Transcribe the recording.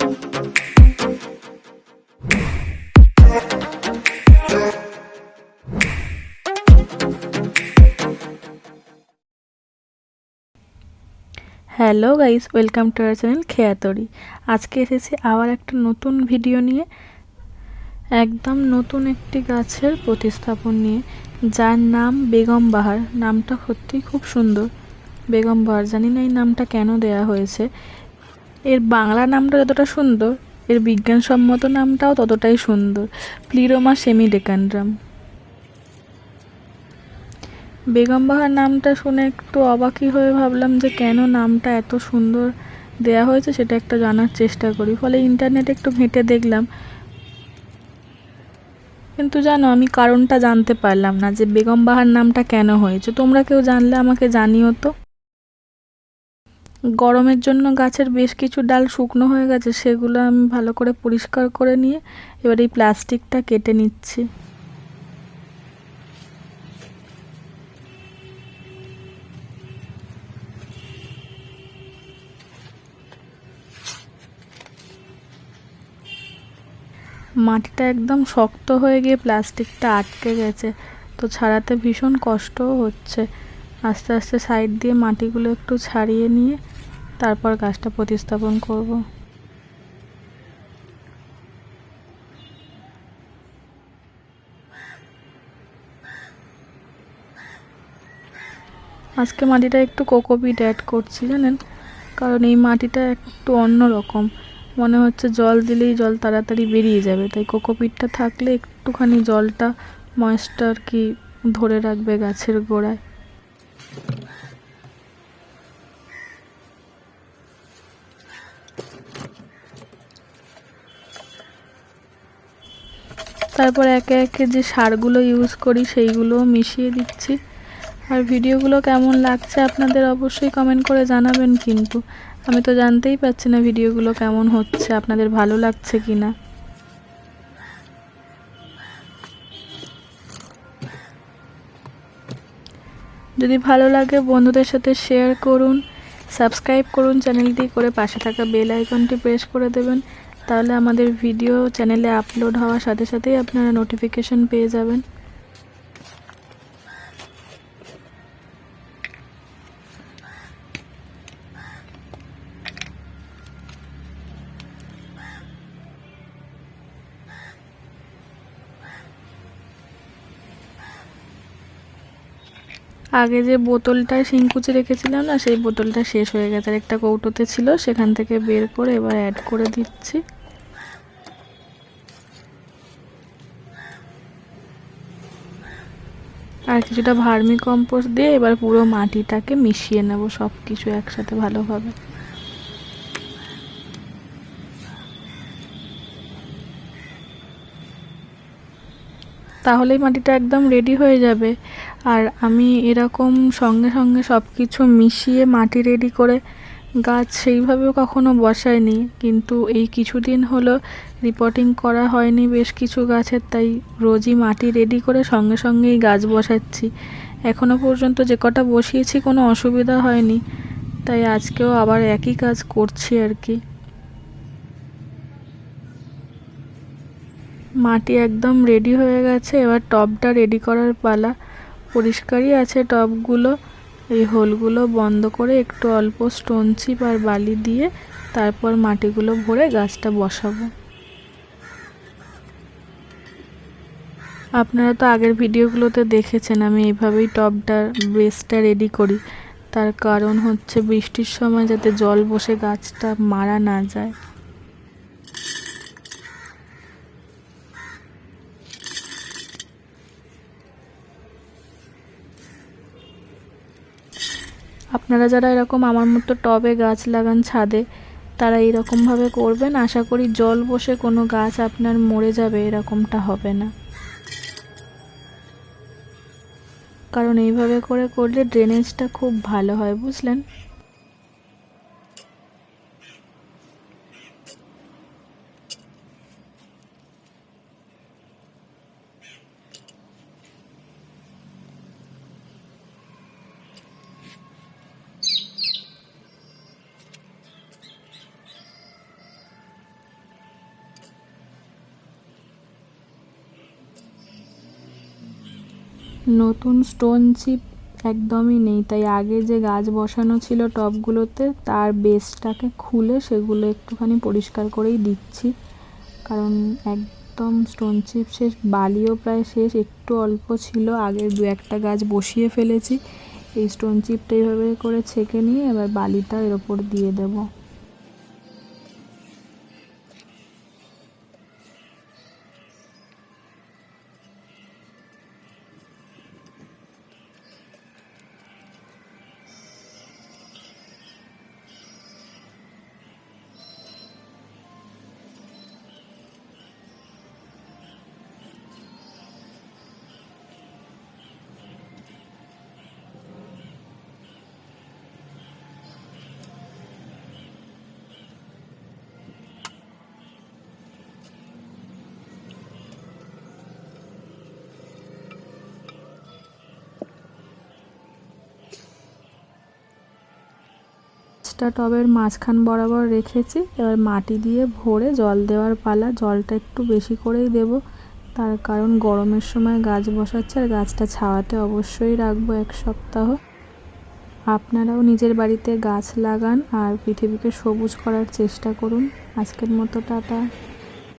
Hello guys, welcome to our channel KHEYA-TORI। আজকে এসেছি আবার একটা নতুন ভিডিও নিয়ে, একদম নতুন একটি গাছের প্রতিস্থাপন নিয়ে, যার নাম বেগম বাহার। নামটা সত্যিই খুব সুন্দর, বেগম বাহার। জানি না এই নামটা কেন দেয়া হয়েছে। এর বাংলা নামটা যতটা সুন্দর, এর বিজ্ঞানসম্মত নামটাও ততটাই সুন্দর, প্লিরোমা সেমিডেকান্ড্রাম। বেগম বাহার নামটা শুনে একটু অবাকই হয়ে ভাবলাম যে কেন নামটা এত সুন্দর দেয়া হয়েছে, সেটা একটা জানার চেষ্টা করি। ফলে ইন্টারনেটে একটু ঘেঁটে দেখলাম, কিন্তু জানো আমি কারণটা জানতে পারলাম না যে বেগম বাহার নামটা কেন হয়েছে। তোমরা কেউ জানলে আমাকে জানিও তো। গরমের জন্য গাছের বেশ কিছু ডাল শুকনো হয়ে গেছে, সেগুলো আমি ভালো করে পরিষ্কার করে নিয়ে এবার এই প্লাস্টিকটা কেটে নিচ্ছি। মাটিটা একদম শক্ত হয়ে গিয়ে প্লাস্টিকটা আটকে গেছে, তো ছাড়াতে ভীষণ কষ্টও হচ্ছে। আস্তে আস্তে সাইড দিয়ে মাটিগুলো একটু ছাড়িয়ে নিয়ে তারপর গাছটা প্রতিস্থাপন করব। আজকে মাটিটা একটু কোকোপিট অ্যাড করছি জানেন, কারণ এই মাটিটা একটু অন্য রকম। মনে হচ্ছে জল দিলেই জল তাড়াতাড়ি বেরিয়ে যাবে, তাই কোকোপিটটা থাকলে একটুখানি জলটা ময়েশ্চার কি ধরে রাখবে গাছের গোড়ায়। তারপর একে একে যে সারগুলো ইউজ করি সেইগুলোও মিশিয়ে দিচ্ছি। আর ভিডিওগুলো কেমন লাগছে আপনাদের অবশ্যই কমেন্ট করে জানাবেন, কিন্তু আমি তো জানতেই পারছি না ভিডিওগুলো কেমন হচ্ছে, আপনাদের ভালো লাগছে কি না। যদি ভালো লাগে বন্ধুদের সাথে শেয়ার করুন, সাবস্ক্রাইব করুন চ্যানেলটি, করে পাশে থাকা বেল আইকনটি প্রেস করে দেবেন। তাহলে আমাদের ভিডিও চ্যানেলে আপলোড হওয়ার সাথে সাথেই আপনারা নোটিফিকেশন পেয়ে যাবেন। আগে যে বোতলটায় শিংকুচি রেখেছিলাম না, সেই বোতলটা শেষ হয়ে গেছে, আর একটা কৌটোতে ছিল, সেখান থেকে বের করে এবার অ্যাড করে দিচ্ছি। আর কিছুটা ভার্মি কম্পোস্ট দিয়ে এবার পুরো মাটিটাকে মিশিয়ে নেব সব কিছু একসাথে ভালোভাবে। তাহলেই মাটিটা একদম রেডি হয়ে যাবে। আর আমি এরকম সঙ্গে সঙ্গে সব কিছু মিশিয়ে মাটি রেডি করে গাছ সেইভাবেও কখনো বসাইনি, কিন্তু এই কিছুদিন হলো রিপোর্টিং করা হয়নি বেশ কিছু গাছের, তাই রোজই মাটি রেডি করে সঙ্গে সঙ্গেই গাছ বসাচ্ছি। এখনো পর্যন্ত যে কটা বসিয়েছি কোনো অসুবিধা হয়নি, তাই আজকেও আবার একই কাজ করছি আর কি। মাটি একদম রেডি হয়ে গেছে, এবার টবটা রেডি করার পালা। পরিষ্কারই আছে টবগুলো। এই হোলগুলো বন্ধ করে একটু অল্প স্টোন চিপ আর বালি দিয়ে তারপর মাটিগুলো ভরে গাছটা বসাবো। আপনারা তো আগের ভিডিওগুলোতে দেখেছেন আমি এইভাবেই টবটার বেসটা রেডি করি। তার কারণ হচ্ছে বৃষ্টির সময় যাতে জল বসে গাছটা মারা না যায়। আপনারা যারা এরকম আমার মতো টবে গাছ লাগান ছাদে, তারা এইরকমভাবে করবেন। আশা করি জল বসে কোনো গাছ আপনার মরে যাবে এরকমটা হবে না, কারণ এইভাবে করে করলে ড্রেনেজটা খুব ভালো হয়, বুঝলেন। নতুন স্টোন চিপ একদমই নেই, তাই আগে যে গাছ বসানো ছিল টবগুলোতে তার বেসটাকে খুলে সেগুলো একটুখানি পরিষ্কার করেই দিচ্ছি, কারণ একদম স্টোন চিপ শেষ, বালিও প্রায় শেষ, একটু অল্প ছিল, আগের দু একটা গাছ বসিয়ে ফেলেছি। এই স্টোন চিপটা এইভাবে করে ছেঁকে নিয়ে এবার বালিটা এর ওপর দিয়ে দেবো। টবের মাঝখান বরাবর রেখেছি, এবার মাটি দিয়ে ভরে জল দেওয়ার পালা। জলটা একটু বেশি করেই দেব, তার কারণ গরমের সময় গাছ বসাচ্ছে আর গাছটা ছাওয়াতে অবশ্যই রাখবো 1 সপ্তাহ। আপনারাও নিজের বাড়িতে গাছ লাগান আর পৃথিবীকে সবুজ করার চেষ্টা করুন। আজকের মতো টাটা।